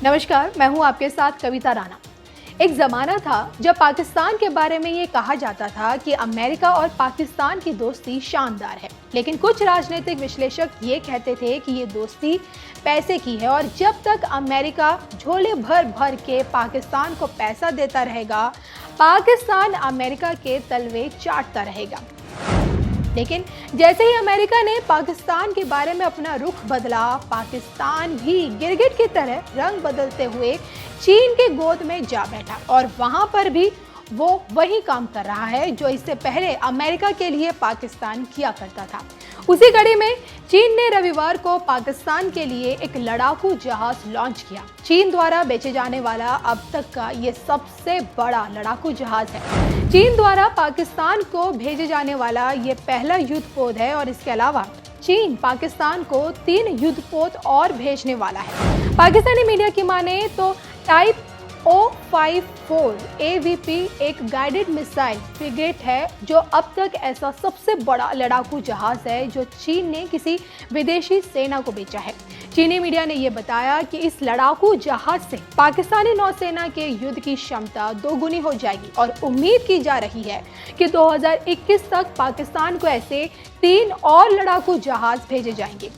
नमस्कार, मैं हूं आपके साथ कविता राणा। एक ज़माना था जब पाकिस्तान के बारे में ये कहा जाता था कि अमेरिका और पाकिस्तान की दोस्ती शानदार है, लेकिन कुछ राजनीतिक विश्लेषक ये कहते थे कि ये दोस्ती पैसे की है और जब तक अमेरिका झोले भर भर के पाकिस्तान को पैसा देता रहेगा, पाकिस्तान अमेरिका के तलवे चाटता रहेगा। लेकिन जैसे ही अमेरिका ने पाकिस्तान के बारे में अपना रुख बदला, पाकिस्तान भी गिरगिट की तरह रंग बदलते हुए चीन के गोद में जा बैठा और वहां पर भी वो वही काम कर रहा है जो इससे पहले अमेरिका के लिए पाकिस्तान किया करता था। उसी कड़ी में चीन ने रविवार को पाकिस्तान के लिए एक लड़ाकू जहाज लॉन्च किया। चीन द्वारा बेचे जाने वाला अब तक का ये सबसे बड़ा लड़ाकू जहाज है। चीन द्वारा पाकिस्तान को भेजे जाने वाला ये पहला युद्धपोत है और इसके अलावा चीन पाकिस्तान को 3 युद्धपोत और भेजने वाला है। पाकिस्तानी मीडिया की माने तो टाइप O54 AVP एक गाइडेड मिसाइल फ्रिगेट है जो अब तक ऐसा सबसे बड़ा लड़ाकू जहाज है जो चीन ने किसी विदेशी सेना को बेचा है। चीनी मीडिया ने यह बताया कि इस लड़ाकू जहाज से पाकिस्तानी नौसेना के युद्ध की क्षमता दोगुनी हो जाएगी और उम्मीद की जा रही है कि 2021 तक पाकिस्तान को ऐसे 3 और लड़ाकू जहाज भेजे जाएंगे।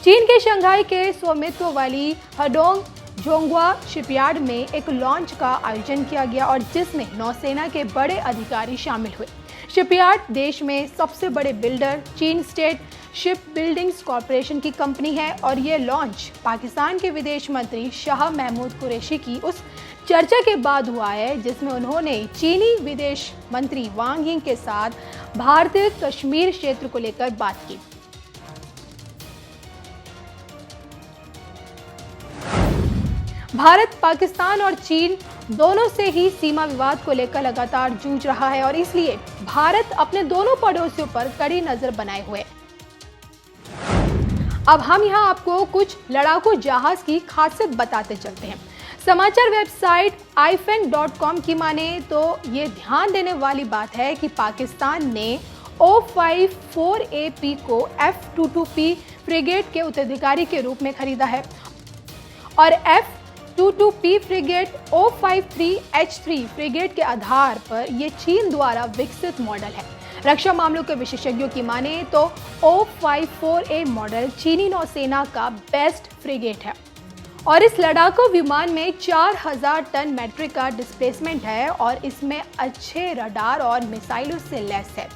चीन के शंघाई के स्वामित्व वाली हडोंग जोंगवा शिपयार्ड में एक लॉन्च का आयोजन किया गया और जिसमें नौसेना के बड़े अधिकारी शामिल हुए। शिपयार्ड देश में सबसे बड़े बिल्डर चीन स्टेट शिप बिल्डिंग्स कॉरपोरेशन की कंपनी है और ये लॉन्च पाकिस्तान के विदेश मंत्री शाह महमूद कुरैशी की उस चर्चा के बाद हुआ है जिसमें उन्होंने चीनी विदेश मंत्री वांग यी के साथ भारतीय कश्मीर क्षेत्र को लेकर बात की। भारत, पाकिस्तान और चीन दोनों से ही सीमा विवाद को लेकर लगातार जूझ रहा है और इसलिए भारत अपने दोनों पड़ोसियों पर कड़ी नजर बनाए हुए। अब हम यहां आपको कुछ लड़ाकू जहाज की खासियत बताते चलते हैं। समाचार वेबसाइट ifeng.com की माने तो ये ध्यान देने वाली बात है कि पाकिस्तान ने O54AP को F22P फ्रिगेट के उत्तराधिकारी के रूप में खरीदा है और F22P फ्रिगेट O53H3 फ्रिगेट के आधार पर यह चीन द्वारा विकसित मॉडल है। रक्षा मामलों के विशेषज्ञों की माने तो O54A मॉडल चीनी नौसेना का बेस्ट फ्रिगेट है और इस लड़ाकू विमान में 4000 टन मैट्रिक का डिस्प्लेसमेंट है और इसमें अच्छे रडार और मिसाइलों से लैस है।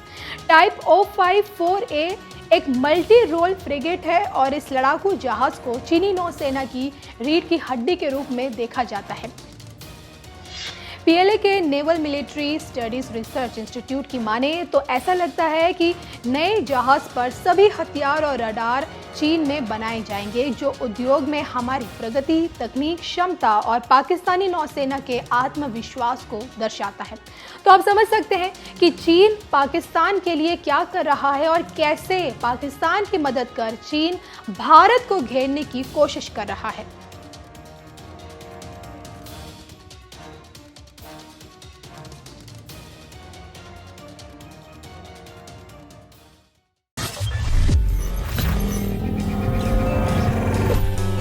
टाइप O54A एक मल्टी रोल फ्रिगेट है और इस लड़ाकू जहाज को चीनी नौसेना की रीढ़ की हड्डी के रूप में देखा जाता है। PLA के naval military studies research institute की माने तो ऐसा लगता है कि नए जहाज पर सभी हथियार और रडार चीन में बनाए जाएंगे जो उद्योग में हमारी प्रगति, तकनीक, क्षमता और पाकिस्तानी नौसेना के आत्मविश्वास को दर्शाता है। तो आप समझ सकते हैं कि चीन पाकिस्तान के लिए क्या कर रहा है और कैसे पाकिस्तान की मदद कर चीन भारत को घेरने की कोशिश कर रहा है।